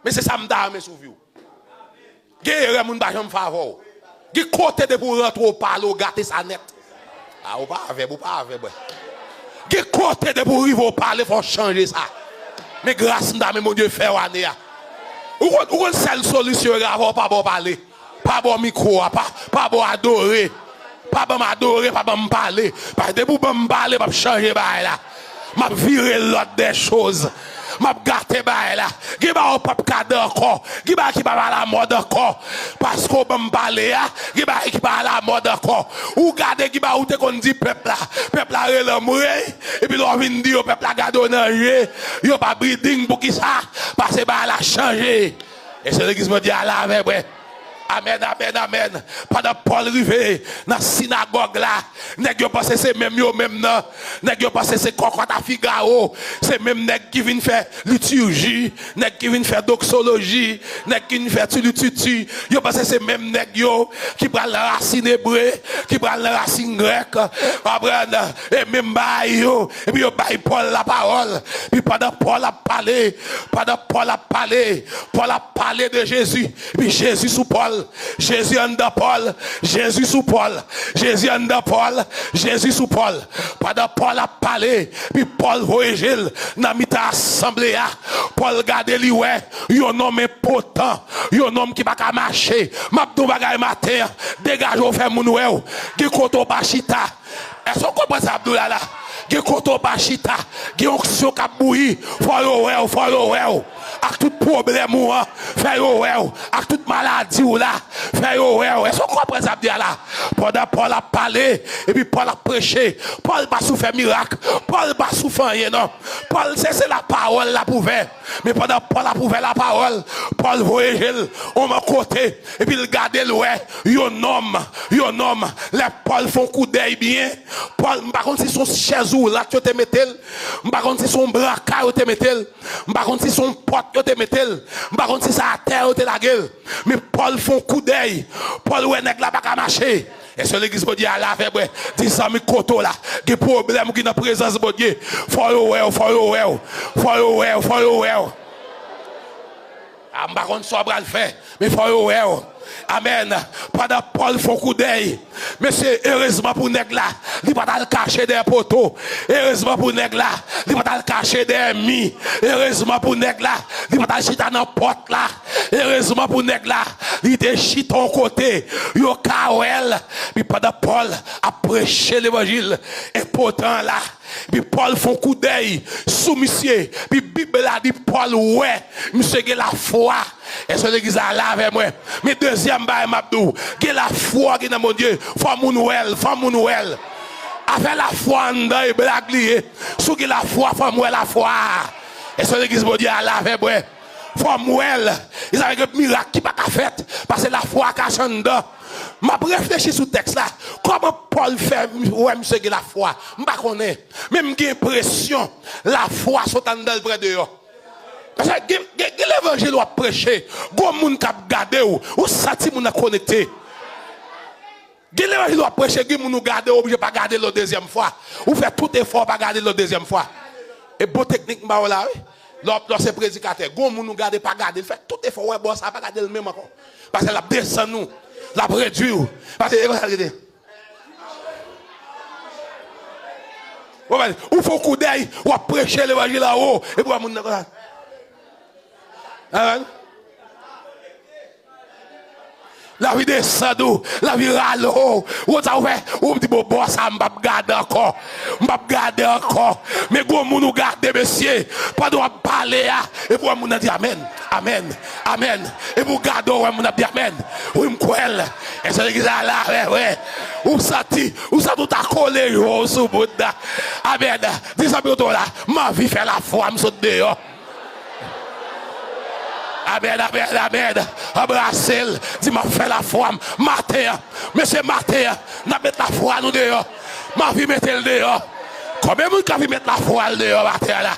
Mais c'est ça m'da mais sous vous. Guerre moun ba jam favor. Qui côté de pour rentrer au parlo gâter sa net. Ah ou pas avec boy. Qui côté de pour arriver au parler faut changer ça. Mais grâce m'da mais mon Dieu fait année. Ou une seule solution avoir pas bon parler. Pas bon micro, pas bon adorer. Pas bon m'adorer, pas bon me parler. Parce que pour me parler, pas changer bail là. M'a virer l'autre des choses. M'a gâté bail là. Qui va au peuple cadre encore. Qui va à la mode encore. Parce qu'on va me parler qui va à la mode encore. Ou garder qui va ou te qu'on dit peuple là. Peuple là relève et puis l'on vient dire peuple là garde nanger. Yo pas breeding pour qui ça parce que bail là changé. Et c'est l'église me dit à la avec ouais. Amen, amen, amen. Pendant Paul rivé dans la synagogue là, nèg yo pense c'est même yo même non. Nèg yo pense c'est cocotte à Figaro, c'est même nèg qui vient faire liturgie, nèg qui vient faire doxologie, nèg qui vient faire tutu. Yo pense c'est même nèg yo qui prend la racine hébreu, qui prend la racine grecque, apprendre et même bail yo, et puis yo bail Paul la parole. Puis pendant Paul a parlé, Paul a parlé de Jésus, puis Jésus sous Paul. Jésus en de Paul, Jésus sous Paul, Jésus en de Paul, Jésus sous Paul. Pendant Paul a parlé, puis Paul voyage dans la assemblée. Paul garde lui, ouais, un homme important, un homme qui va marcher. Mabdou bagay matin, dégage au fait mon oué, qui koto pachita. Est-ce qu'on comprend ça, Abdoula là? Qui koto pachita, qui onction kabouyi, follow well. Avec tout problème ou fait avec toute maladie ou là fait est-ce qu'on comprend ça bien là pendant Paul a parlé et puis Paul a prêché Paul pas souffert miracle Paul pas souffert rien non Paul c'est la parole là pour faire mais pendant Paul a prouvé la parole Paul voyage on m'a côté et puis il garde un homme les Paul font coup d'œil bien Paul par contre si son chaise ou là tu te mettel par contre si son braquard tu te mettel par contre si son porte yo te mettel par contre si ça à terre yo te la gueule mais Paul font coup d'œil Paul ouais nèg la pas ka marcher et sur l'église bon Dieu à la fait dit ça mi koto là qui problème qui dans présence bon Dieu follow well par contre soit bral fait mais follow well amen pendant Paul font coup d'œil mais c'est heureusement pour nèg là il pas le cacher des poteaux heureusement pour nèg là il pas le cacher des ennemis heureusement pour nèg là il pas chita dans porte là heureusement pour nèg là il te chita ton côté yo kawel puis pendant Paul a prêché l'évangile important là puis Paul font coup d'œil sous monsieur puis Bible a dit Paul ouais monsieur qui la foi et sur l'église là avec moi mais deuxième bail m'abdou qui la foi qui dans mon Dieu femme Noël avec la foi en dedans et blague lié sous qui la foi femme la foi et sur l'église mon Dieu là avec moi femme ils avaient un miracle qui pas fait parce que la foi cache en dedans m'a réfléchi sur texte là comment Paul fait ouais monsieur qui la foi m'pas connaît même j'ai impression la foi saute en dedans près de eux. Parce que l'évangile doit prêcher, go moun k'ap gade ou senti moun a connecté. L'évangile doit prêcher, go moun gade obligé pas garder la deuxième fois. Ou fait tout effort pas garder la deuxième fois. Et bon technique m'a là, lorsque prédicateur, go moun gade pas garder, fait tout effort ouais bon ça pas garder le même encore. Parce que la descend nous, la réduit parce que ou faut coup d'œil ou prêcher l'évangile là-haut et pour moun la vie descend, la vie râle, ou ça fait, ou dit bon ça m'pa garder encore, mais go moun garder monsieur, pas doit parler et pour moun dire amen, et pour garder moun dire amen, oui m'kwel, et c'est l'église là ouais, ou ça tout a collé sous Bouddha, amen, dis ça bientôt là, ma vie fait la foi me saute dehors. Amen. Abracel, dis m'a fait la foi. Matin, monsieur Matin, n'a mettre la foi nous dehors. Ma vie mettre le dehors. Combien de monde qui a vu mettre la foi dehors, Matin là?